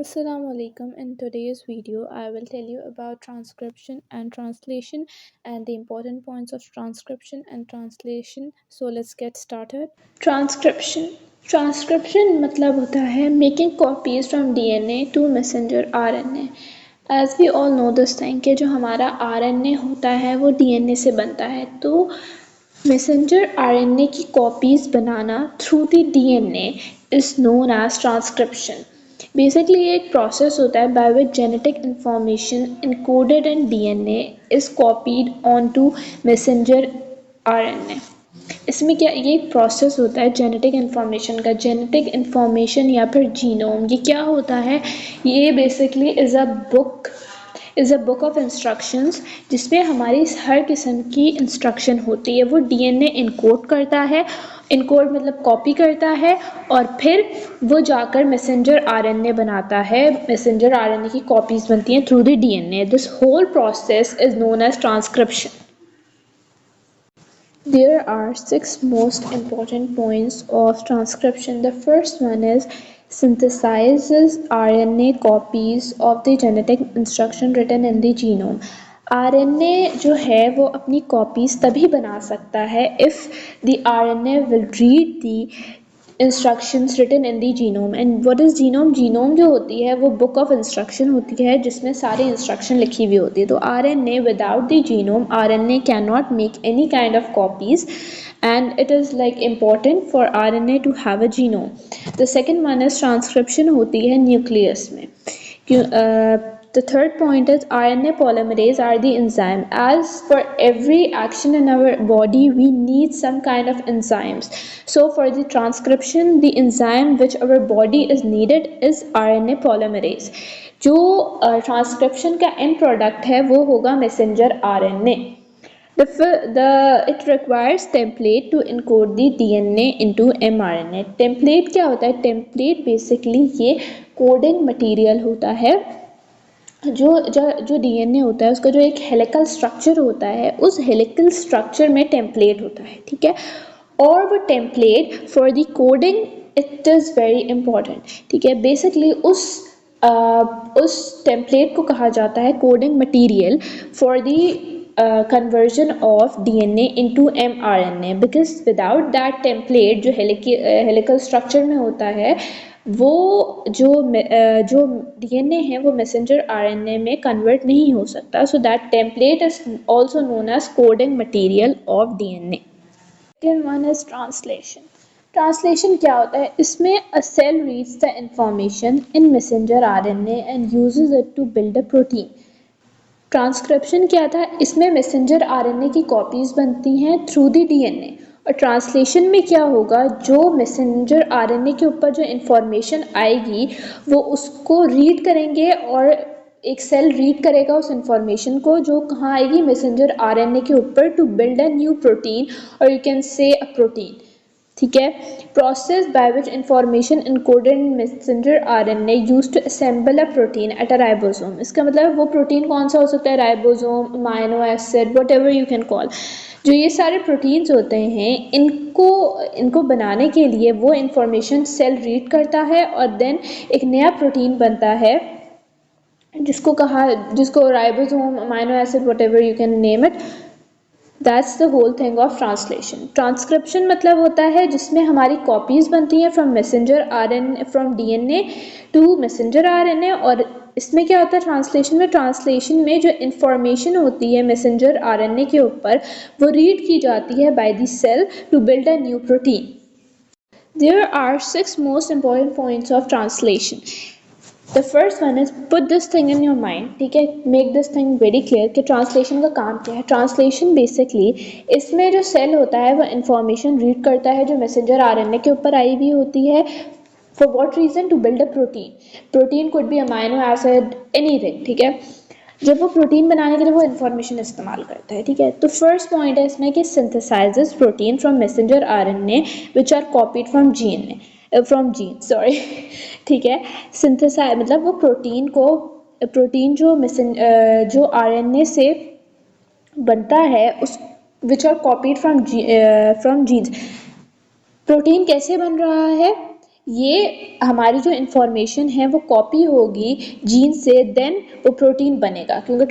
Assalamu alaikum. In today's video, I will tell you about transcription and translation and the important points of transcription and translation. So let's get started. Transcription मतलब होता है making copies from DNA to messenger RNA. As we all know this thing कि जो हमारा RNA होता है वो DNA से बनता है, तो मैसेंजर आरएनए की कॉपीज बनाना through the DNA is known as transcription. Basically ये एक प्रोसेस होता है by which genetic information encoded in DNA is copied on to messenger RNA. इसमें क्या ये एक प्रोसेस होता है जेनेटिक इंफॉर्मेशन का। जेनेटिक इंफॉर्मेशन या फिर जीनोम, ये क्या होता है? ये basically is a book of instructions जिसमें हमारी हर किस्म की इंस्ट्रक्शन होती है। वो डीएनए इनकोड करता है, इनकोड मतलब कॉपी करता है, और फिर वो जाकर मैसेंजर आरएनए बनाता है। मैसेंजर आरएनए की कॉपीज बनती हैं through the DNA. This whole process is known as transcription. There are 6 most important points of transcription. The first one is synthesizes RNA copies of the genetic instruction written in the genome. RNA जो है वो अपनी copies तभी बना सकता है if the RNA will read the instructions written in the genome. And what is genome? Genome जो होती है वो book of instruction होती है जिसमें सारी instruction लिखी हुई होती है। तो RNA without the genome, RNA cannot make any kind of copies, and it is like important for RNA to have a genome. The second one is transcription होती है nucleus में। The third point is RNA polymerase are the enzyme. As for every action in our body, we need some kind of enzymes. So for the transcription, the enzyme which our body is needed is RNA polymerase. जो transcription का end product है वो होगा messenger RNA. It requires template to encode the DNA into mRNA. Template क्या होता है? Template basically ये coding material होता है जो डीएनए होता है उसका जो एक हेलिकल स्ट्रक्चर होता है, उस हेलिकल स्ट्रक्चर में टेम्पलेट होता है, ठीक है। और वो template for the coding it is very important, ठीक है। बेसिकली उस टेम्पलेट को कहा जाता है coding material for the conversion of DNA into mRNA, because without that template जो helical structure में होता है वो जो DNA है वो मैसेंजर RNA में कन्वर्ट नहीं हो सकता. So that template is also known as coding material of DNA. Second one is translation. Translation क्या होता है? इसमें a cell reads the information in messenger RNA and uses it to build a protein. Transcription क्या था? इसमें messenger RNA की copies बनती हैं थ्रू द डीएनए, और ट्रांसलेशन में क्या होगा? जो मैसेंजर आरएनए के ऊपर जो इंफॉर्मेशन आएगी वो उसको रीड करेंगे, और एक सेल रीड करेगा उस इंफॉर्मेशन को जो कहाँ आएगी? मैसेंजर आरएनए के ऊपर, to build a new protein, और you can say a protein, ठीक है। Process by which information encoded in messenger RNA used to assemble a protein at a ribosome. इसका मतलब वो प्रोटीन कौन सा हो सकता है? Ribosome, amino acid, whatever you can call. जो ये सारे प्रोटीन्स होते हैं इनको बनाने के लिए वो इंफॉर्मेशन सेल रीड करता है, और देन एक नया प्रोटीन बनता है जिसको ribosome, amino acid, whatever you can name it. That's the whole thing of translation. Transcription मतलब होता है जिसमें हमारी कॉपीज बनती हैं from messenger RNA, from DNA to messenger RNA. और इसमें क्या होता है ट्रांसलेशन में? ट्रांसलेशन में जो इंफॉर्मेशन होती है मैसेंजर आरएनए के ऊपर वो रीड की जाती है by the cell to build a new protein. There are 6 most important points of translation. The first one is put this thing in your mind, ठीक है। Make this thing very clear कि translation का काम क्या है। Translation basically इसमें जो cell होता है वो इंफॉर्मेशन रीड करता है जो मैसेंजर आरएनए के ऊपर आई हुई होती है। For what reason? To build a protein. Protein could be amino acid, anything, ठीक है। जब वो प्रोटीन बनाने के लिए वो इन्फॉर्मेशन इस्तेमाल करता है, ठीक है। तो फर्स्ट पॉइंट है इसमें कि synthesises protein from messenger RNA which are copied from gene, sorry, ठीक है। सिंथेसाइज मतलब वो प्रोटीन जो आरएनए से बनता है उस which are copied from genes. Protein कैसे बन रहा है? ये हमारी जो इंफॉर्मेशन है वो कॉपी होगी जीन से, देन वो प्रोटीन बनेगा, क्योंकि